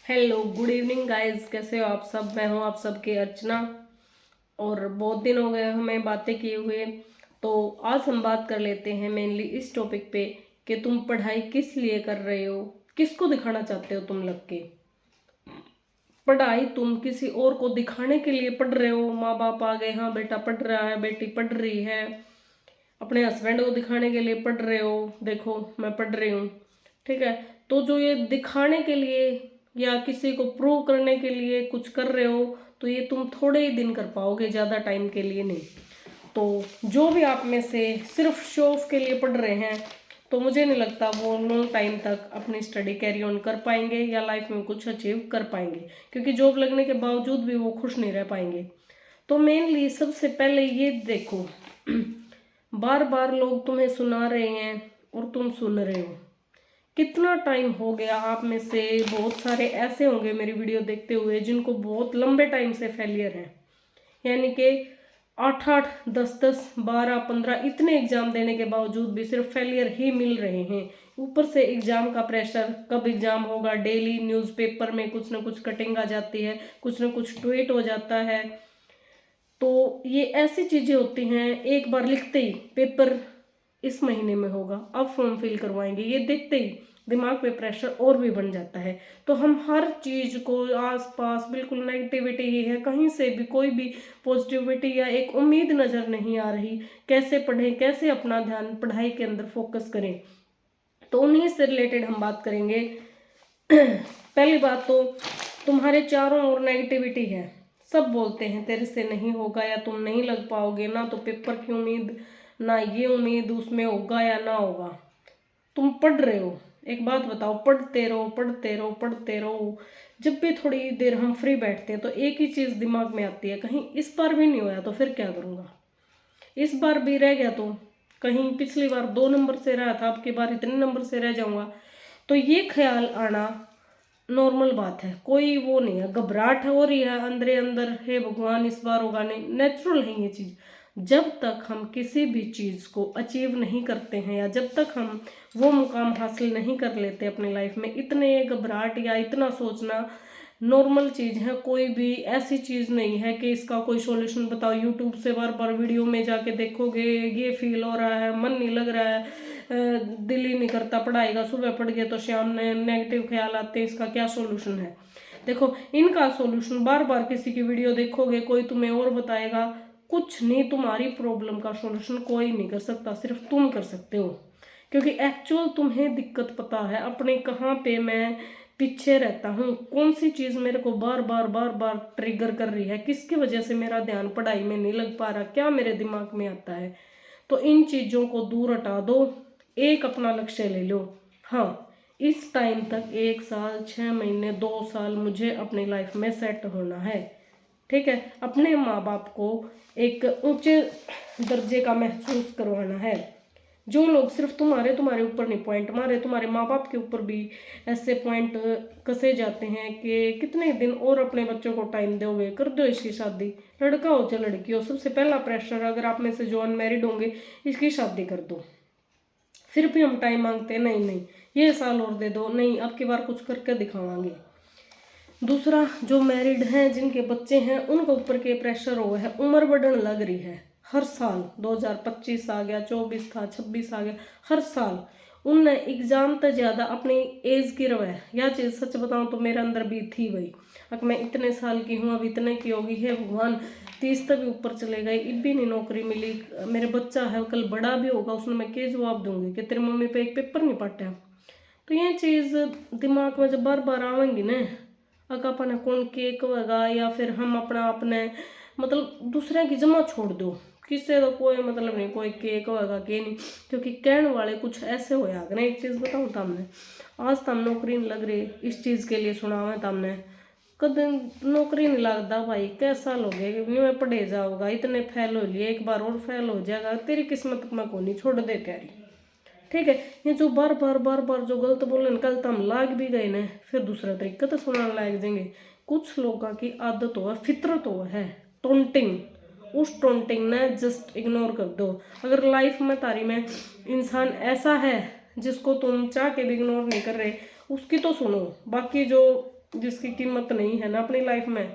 Hello good evening guys, कैसे हो आप सब। मैं हूं आप सबके अर्चना। और बहुत दिन हो गए हमें बातें किए हुए। तो आज हम बात कर लेते हैं मेनली इस टॉपिक पे कि तुम पढ़ाई किस लिए कर रहे हो, किसको दिखाना चाहते हो। तुम लग के पढ़ाई तुम किसी और को दिखाने के लिए पढ़ रहे हो। माँ बाप आ गए, हाँ बेटा पढ़ रहा है, बेटी पढ़ रही है। अपने हस्बैंड को दिखाने के लिए पढ़ रहे हो, देखो मैं पढ़ रही हूँ। ठीक है। तो जो ये दिखाने के लिए या किसी को प्रूव करने के लिए कुछ कर रहे हो, तो ये तुम थोड़े ही दिन कर पाओगे, ज़्यादा टाइम के लिए नहीं। तो जो भी आप में से सिर्फ शो ऑफ के लिए पढ़ रहे हैं, तो मुझे नहीं लगता वो लॉन्ग टाइम तक अपनी स्टडी कैरी ऑन कर पाएंगे या लाइफ में कुछ अचीव कर पाएंगे, क्योंकि जॉब लगने के बावजूद भी वो खुश नहीं रह पाएंगे। तो मेनली सबसे पहले ये देखो, बार बार लोग तुम्हें सुना रहे हैं और तुम सुन रहे हो। कितना टाइम हो गया। आप में से बहुत सारे ऐसे होंगे मेरी वीडियो देखते हुए जिनको बहुत लंबे टाइम से फेलियर है, यानी कि 8-8, 10-10, 12-15 इतने एग्जाम देने के बावजूद भी सिर्फ फेलियर ही मिल रहे हैं। ऊपर से एग्जाम का प्रेशर, कब एग्जाम होगा, डेली न्यूज़पेपर में कुछ ना कुछ कटिंग आ जाती है, कुछ ना कुछ ट्वीट हो जाता है। तो ये ऐसी चीजें होती हैं, एक बार लिखते ही पेपर इस महीने में होगा, अब फॉर्म फिल करवाएंगे, ये देखते ही दिमाग पे प्रेशर और भी बन जाता है। तो हम हर चीज को आसपास बिल्कुल नेगेटिविटी ही है, कहीं से भी कोई भी पॉजिटिविटी या एक उम्मीद नजर नहीं आ रही। कैसे पढ़ें, कैसे अपना ध्यान पढ़ाई के अंदर फोकस करें, तो उन्हीं से रिलेटेड हम बात करेंगे। पहली बात तो तुम्हारे चारों ओर नेगेटिविटी है। सब बोलते हैं तेरे से नहीं होगा या तुम नहीं लग पाओगे, ना तो पेपर की उम्मीद, ना ये उम्मीद उसमें होगा या ना होगा। तुम पढ़ रहे हो, एक बात बताओ, पढ़ते रहो पढ़ते रहो पढ़ते रहो। जब भी थोड़ी देर हम फ्री बैठते हैं तो एक ही चीज दिमाग में आती है, कहीं इस बार भी नहीं होया तो फिर क्या करूंगा, इस बार भी रह गया तो, कहीं पिछली बार 2 नंबर से रहा था, अब की बार इतने नंबर से रह जाऊंगा। तो ये ख्याल आना नॉर्मल बात है, कोई वो नहीं है। घबराहट हो रही है अंदर अंदर, हे भगवान इस बार होगा नहीं, नेचुरल है ये चीज। जब तक हम किसी भी चीज को अचीव नहीं करते हैं या जब तक हम वो मुकाम हासिल नहीं कर लेते अपनी लाइफ में, इतने घबराहट या इतना सोचना नॉर्मल चीज है। कोई भी ऐसी चीज नहीं है कि इसका कोई सॉल्यूशन बताओ। यूट्यूब से बार बार वीडियो में जाके देखोगे, ये फील हो रहा है, मन नहीं लग रहा है, दिल ही नहीं करता पढ़ाई का, सुबह पढ़ गए तो शाम में नेगेटिव ख्याल आते हैं, इसका क्या सॉल्यूशन है। देखो इनका सॉल्यूशन बार बार किसी की वीडियो देखोगे, कोई तुम्हें और बताएगा, कुछ नहीं। तुम्हारी प्रॉब्लम का सॉल्यूशन कोई नहीं कर सकता, सिर्फ तुम कर सकते हो, क्योंकि एक्चुअल तुम्हें दिक्कत पता है अपने, कहाँ पे मैं पीछे रहता हूँ, कौन सी चीज मेरे को बार बार बार बार ट्रिगर कर रही है, किसकी वजह से मेरा ध्यान पढ़ाई में नहीं लग पा रहा, क्या मेरे दिमाग में आता है। तो इन चीजों को दूर हटा दो, एक अपना लक्ष्य ले लो। हाँ, इस टाइम तक 1 साल, 6 महीने, 2 साल मुझे अपनी लाइफ में सेट होना है। ठीक है, अपने माँ बाप को एक ऊंचे दर्जे का महसूस करवाना है। जो लोग सिर्फ तुम्हारे ऊपर नहीं पॉइंट मारे, तुम्हारे माँ बाप के ऊपर भी ऐसे पॉइंट कसे जाते हैं कि कितने दिन और अपने बच्चों को टाइम दोगे, कर दो इसकी शादी, लड़का हो चाहे लड़की हो। सबसे पहला प्रेशर, अगर आप में से जो अनमैरिड होंगे, इसकी शादी कर दो। फिर भी हम टाइम मांगते हैं, नहीं नहीं ये साल और दे दो, नहीं अब की बार कुछ करके दिखावांगे। दूसरा, जो मैरिड हैं जिनके बच्चे हैं, उनके ऊपर के प्रेशर हुआ है, उम्र बढ़ने लग रही है। हर साल 2025 आ गया, 24 था, 26 आ गया, हर साल उनने एग्जाम तो ज्यादा अपनी एज की रवा है। यह चीज सच बताऊं तो मेरे अंदर भी थी भाई, अब मैं इतने साल की हूँ, अब इतने की होगी, है भगवान 30 तक भी ऊपर चले गए, इब भी नहीं नौकरी मिली। मेरे बच्चा है, कल बड़ा भी होगा, उसने मैं क्या जवाब दूंगी कि तेरी मम्मी पे एक पेपर नहीं पटा। तो ये चीज दिमाग में जब बार बार आवेंगी ना, अकापन कौन केक होगा, या फिर हम अपना अपने मतलब दूसरे की जमा छोड़ दो, किससे तो कोई मतलब नहीं, कोई केक होगा के नहीं, क्योंकि कहने वाले कुछ ऐसे हो ना। एक चीज बताऊँ तमने, आज तम नौकरी नहीं लग रही, इस चीज के लिए सुना हुआ तमने, कद नौकरी नहीं लगता भाई, कैसा लोग में पढ़े जाओगा, इतने फेल हो लिए, एक बार और फेल हो जाएगा, तेरी किस्मत में को नहीं छोड़ दे तैयारी। ठीक है, ये जो बार बार बार बार जो गलत बोले, कल तो हम लाग भी गए ना, फिर दूसरा तरीका तो सुनाने लाग जाएंगे। कुछ लोगों की आदत हो, फितरत हो है टोंटिंग, उस टोंटिंग ने जस्ट इग्नोर कर दो। अगर लाइफ में तारी में इंसान ऐसा है जिसको तुम चाह के भी इग्नोर नहीं कर रहे, उसकी तो सुनो। बाकी जो जिसकी कीमत नहीं है ना अपनी लाइफ में,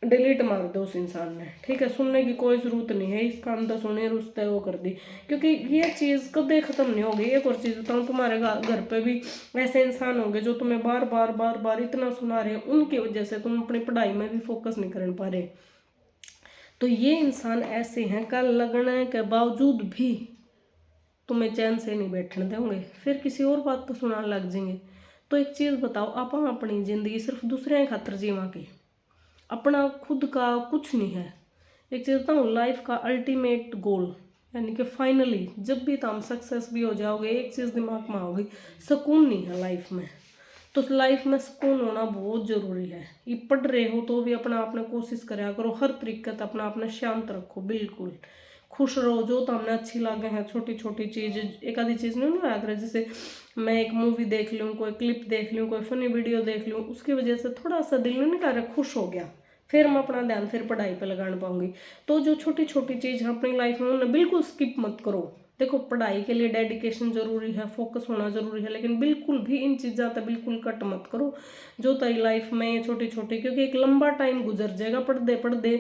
डिलीट मार दो उस इंसान ने, ठीक है। सुनने की कोई ज़रूरत नहीं है, इसका अंदर सुने रुस्ते वो कर दी, क्योंकि ये चीज़ कभी ख़त्म नहीं होगी। एक और चीज़ बताऊँ, तुम्हारे घर पे भी ऐसे इंसान होंगे जो तुम्हें बार बार बार बार इतना सुना रहे हैं, उनकी वजह से तुम अपनी पढ़ाई में भी फोकस नहीं कर पा रहे। तो ये इंसान ऐसे हैं, कल लगने के बावजूद भी तुम्हें चैन से नहीं बैठने देंगे, फिर किसी और बात पर सुनाने लग जाएंगे। तो एक चीज़ बताओ, आप अपनी ज़िंदगी सिर्फ दूसरे की खातर जीवा की, अपना खुद का कुछ नहीं है। एक चीज़ बताऊँ, लाइफ का अल्टीमेट गोल यानी कि फाइनली जब भी तुम सक्सेस भी हो जाओगे, एक चीज़ दिमाग में आओगी, सुकून नहीं है लाइफ में। तो लाइफ में सुकून होना बहुत ज़रूरी है। ये पढ़ रहे हो तो भी अपना आपने कोशिश करा करो, हर तरीके से अपना आपने शांत रखो, बिल्कुल खुश रहो। जो तो हमने अच्छी लगे हैं, छोटी छोटी चीज़, एक आधी चीज़ नहीं होया करे, जैसे मैं एक मूवी देख लूँ, कोई क्लिप देख लूँ, कोई फनी वीडियो देख लूँ, उसकी वजह से थोड़ा सा दिल नहीं कर रहा, खुश हो गया, फिर मैं अपना ध्यान फिर पढ़ाई पर लगाना पाऊंगी। तो जो छोटी छोटी चीज़ है अपनी लाइफ में उन्हें बिल्कुल स्किप मत करो। देखो, पढ़ाई के लिए डेडिकेशन जरूरी है, फोकस होना जरूरी है, लेकिन बिल्कुल भी इन चीज़ों तक बिल्कुल कट मत करो जो तेरी लाइफ में ये छोटी छोटी, क्योंकि एक लंबा टाइम गुजर जाएगा पढ़ते पढ़ते,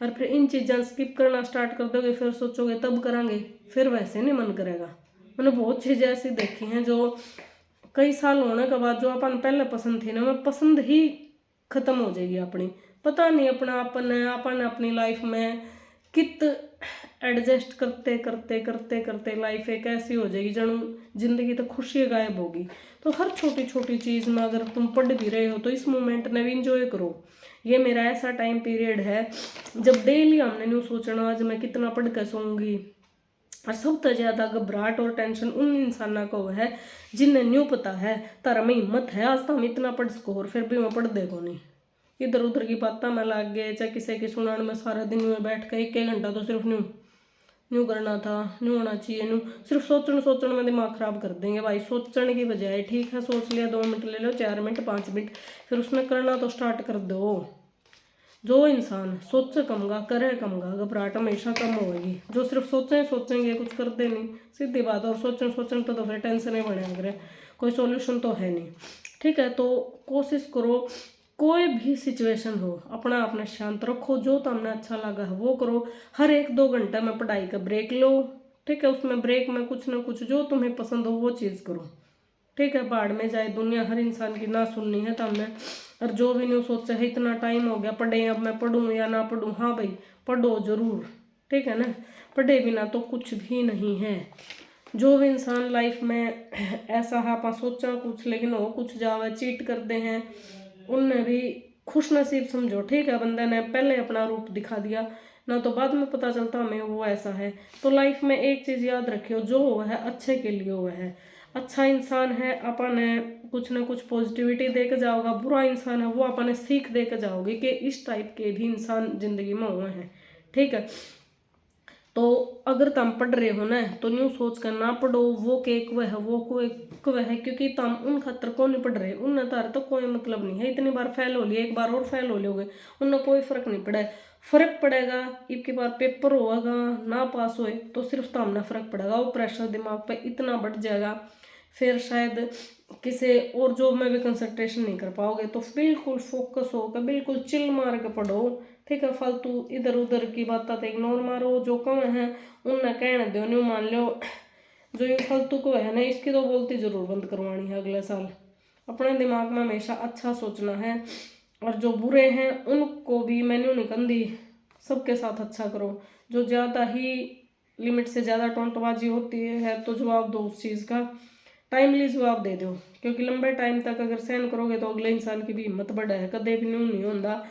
और फिर इन चीज़ों स्किप करना स्टार्ट कर दोगे, फिर सोचोगे तब करांगे, फिर वैसे नहीं मन करेगा। मैंने बहुत चीज़ें ऐसी देखी हैं जो कई साल होने के बाद जो अपन पहले पसंद थी ना, मैं पसंद ही खत्म हो जाएगी अपनी। पता नहीं अपना अपन अपनी लाइफ में कित एडजस्ट करते करते करते करते लाइफ एक ऐसी हो जाएगी जन जिंदगी तो खुशी गायब होगी। तो हर छोटी छोटी चीज़ में अगर तुम पढ़ भी रहे हो तो इस मोमेंट ने भी इंजॉय करो। ये मेरा ऐसा टाइम पीरियड है जब डेली हमने न्यू सोचना आज मैं कितना पढ़ कर सोऊंगी, और सबसे ज़्यादा घबराहट और टेंशन उन इंसानों को है जिन्हें न्यू पता है तारा में हिम्मत है आज तो हम इतना पढ़ सको और फिर भी मैं पढ़ देखो नहीं, इधर उधर की बातें में लग गए, चाहे किसी की सुनाने में सारा दिन में बैठ कर एक घंटा तो सिर्फ न्यू न्यू करना था, न्यू होना चाहिए, न्यू सिर्फ सोचने सोचने में दिमाग खराब कर देंगे भाई। सोचने की बजाय ठीक है सोच लिया 2 मिनट ले लो, 4 मिनट 5 मिनट, फिर उसमें करना तो स्टार्ट कर दो। जो इंसान सोचे कमगा करे कमगा, घबराहट हमेशा कम होगी। जो सिर्फ सोचेंगे कुछ करते नहीं, सीधी बात। और सोचने तो फिर टेंशन ही बढ़िया करे, कोई सॉल्यूशन तो है नहीं, ठीक है। तो कोशिश करो कोई भी सिचुएशन हो अपना आपने शांत रखो, जो तुमने अच्छा लगा है वो करो। हर 1-2 घंटे में पढ़ाई का ब्रेक लो, ठीक है। उसमें ब्रेक में कुछ ना कुछ जो तुम्हें पसंद हो वो चीज़ करो, ठीक है। बाढ़ में जाए दुनिया, हर इंसान की ना सुननी है तुमने। और जो भी नहीं सोचा है इतना टाइम हो गया पढ़े, अब मैं पढ़ूँ या ना पढ़ूँ, हाँ भाई पढ़ो जरूर, ठीक है ना। पढ़े बिना तो कुछ भी नहीं है। जो भी इंसान लाइफ में ऐसा है आप सोचा कुछ लेकिन हो कुछ जावे, चीट करते हैं, उनने भी खुश नसीब समझो, ठीक है। बंदे ने पहले अपना रूप दिखा दिया ना, तो बाद में पता चलता हमें वो ऐसा है। तो लाइफ में एक चीज़ याद रखियो, जो हुआ है अच्छे के लिए हुआ है। अच्छा इंसान है अपन कुछ ना कुछ पॉजिटिविटी दे के जाओगा, बुरा इंसान है वो अपन सीख दे के जाओगे कि इस टाइप के भी इंसान जिंदगी में हुए हैं, ठीक है। तो अगर तुम पढ़ रहे हो ना तो न्यू सोच कर ना पढ़ो वो केक वह है वो कोई है, क्योंकि तुम उन खतर को नहीं पढ़ रहे, उन तार तो कोई मतलब नहीं है। इतनी बार फेल हो लिए, एक बार और फेल हो लोगे, उनमें कोई फर्क नहीं पड़ा है। फर्क पड़ेगा एक बार पेपर होगा ना पास होए तो सिर्फ तुमने फर्क पड़ेगा, वो प्रेशर दिमाग पे इतना बढ़ जाएगा, फिर शायद किसी और जॉब में भी कंसंट्रेशन नहीं कर पाओगे। तो बिल्कुल फोकस होकर बिल्कुल चिल मार के पढ़ो, ठीक है। फालतू इधर उधर की बात तो इग्नोर मारो, जो कम है उनने कहने दो, न्यू मान लो। जो ये फालतू को है ना इसकी तो बोलती जरूर बंद करवानी है अगले साल। अपने दिमाग में हमेशा अच्छा सोचना है, और जो बुरे हैं उनको भी मैन्यू निकंदी, सबके साथ अच्छा करो। जो ज़्यादा ही लिमिट से ज़्यादा टोंटबाजी होती है तो जवाब दो उस चीज़ का, टाइमली जवाब दे दो, क्योंकि लंबे टाइम तक अगर सहन करोगे तो अगले इंसान की भी हिम्मत बढ़े है, कदे भी न्यू नहीं होता।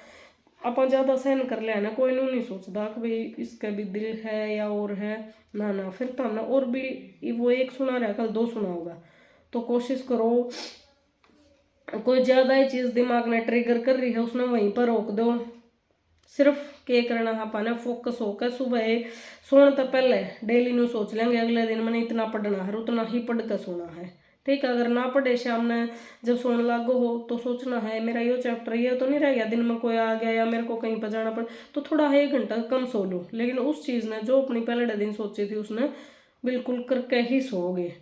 अपन ज़्यादा सहन कर लिया ना कोई न्यू नहीं सोचता कि भाई इसका भी दिल है या और है, ना ना, फिर तो हमने और भी वो एक सुना रहा कल 2 सुना होगा। तो कोशिश करो कोई ज़्यादा ही चीज़ दिमाग ने ट्रिगर कर रही है उसने वहीं पर रोक दो। सिर्फ क्या करना है अपन फोकस होकर सुबह सोने तो पहले डेली न्यू सोच लेंगे अगले दिन मैंने इतना पढ़ना है, उतना ही पढ़ कर सोना है, ठीक है। अगर ना पढ़े शाम ने जब सोने लागो हो तो सोचना है मेरा ये चैप्टर ये तो नहीं रह गया, दिन में कोई आ गया या मेरे को कहीं पर जाना पड़ तो थोड़ा है 1 घंटा कम सो लो, लेकिन उस चीज़ ने जो अपनी पहले दिन सोची थी उसने बिल्कुल करके ही सोओगे,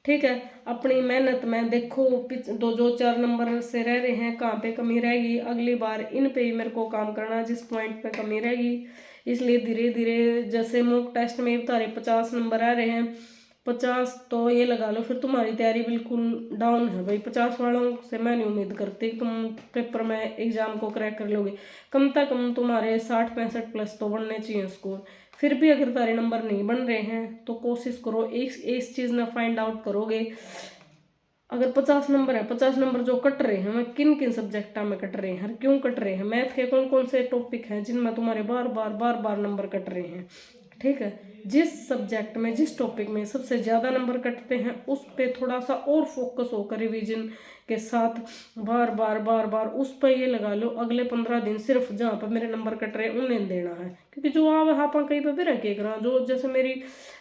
ठीक है। अपनी मेहनत में देखो दो जो 4 नंबर से रह रहे हैं कहाँ पे कमी रहेगी, अगली बार इन पे ही मेरे को काम करना जिस पॉइंट पे कमी रहेगी। इसलिए धीरे धीरे जैसे मॉक टेस्ट में तारे 50 नंबर आ रहे हैं, 50 तो ये लगा लो फिर तुम्हारी तैयारी बिल्कुल डाउन है भाई। 50 वालों से मैं नहीं उम्मीद करती कि तुम पेपर में एग्जाम को क्रैक कर लोगे। कम से कम तुम्हारे 60-65 प्लस तो बनने चाहिए स्कोर। फिर भी अगर तारे नंबर नहीं बन रहे हैं तो कोशिश करो इस चीज़ में फाइंड आउट करोगे। अगर 50 नंबर है, 50 नंबर जो कट रहे हैं मैं किन किन सब्जेक्टा में कट रहे हैं, क्यों कट रहे हैं, मैथ के कौन कौन से टॉपिक हैं जिनमें तुम्हारे बार बार नंबर कट रहे हैं। ठीक है, जिस सब्जेक्ट में जिस टॉपिक में सबसे ज़्यादा नंबर कटते हैं उस पर थोड़ा सा और फोकस होकर रिवीजन के साथ बार बार उस पर ये लगा लो अगले 15 दिन सिर्फ जहाँ पर मेरे नंबर कट रहे हैं उन्हें देना है। क्योंकि जो आप कहीं पर भी रह के करा जो जैसे मेरी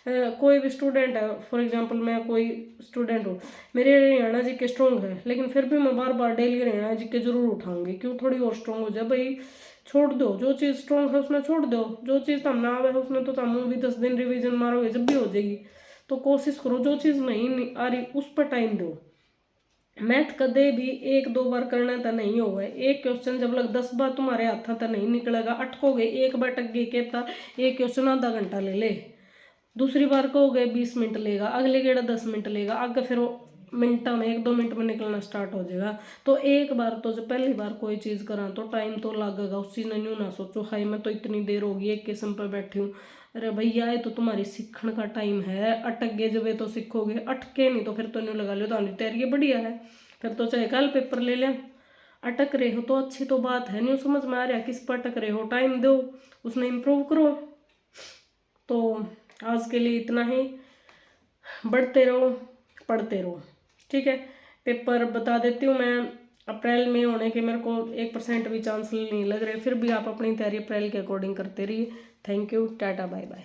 कोई भी स्टूडेंट है, फॉर एग्जांपल मैं कोई स्टूडेंट हूँ, मेरे हरियाणा जी के स्ट्रॉन्ग है लेकिन फिर भी मैं बार डेली हरियाणा जी के जरूर उठाऊंगी। क्यों, थोड़ी और स्ट्रॉन्ग हो जाए भाई। छोड़ दो जो चीज़ स्ट्रॉन्ग है उसमें, छोड़ दो जो चीज़ तुम ना आवे उसमें तो तुम भी 10 दिन रिवीजन मारोगे जब भी हो जाएगी। तो कोशिश करो जो चीज़ नहीं आ रही उस पर टाइम दो। मैथ कदे भी 1-2 बार करना तो नहीं होगा। एक क्वेश्चन जब लग 10 बार तुम्हारे हाथ तो नहीं निकलेगा, अटकोगे एक बार अटक गए कहता एक क्वेश्चन आधा घंटा ले ले, दूसरी बार कहोगे 20 मिनट लेगा, अगले गेड़ा 10 मिनट लेगा, आगे फिर वो मिनटा में 1-2 मिनट में निकलना स्टार्ट हो जाएगा। तो एक बार तो जब पहली बार कोई चीज़ करा तो टाइम तो लगेगा उस चीज़ ने न्यू ना सोचो हाई मैं तो इतनी देर होगी एक किस्म पर बैठी हूँ। अरे भैया ये तो तुम्हारी सीखने का टाइम है, अटक गए जब तो सीखोगे, अटके नहीं तो फिर तो न्यू लगा लो तो तैयारी बढ़िया है। फिर तो चाहे कल पेपर ले लें। अटक रहे हो तो अच्छी तो बात है, न्यू समझ में आ रहा है किस पर अटक रहे हो, टाइम दो उसने इम्प्रूव करो। तो आज के लिए इतना ही, बढ़ते रहो पढ़ते रहो। ठीक है, पेपर बता देती हूँ मैं अप्रैल में होने के मेरे को 1% भी चांस नहीं लग रहे, फिर भी आप अपनी तैयारी अप्रैल के अकॉर्डिंग करते रहिए। Thank you, tata bye bye.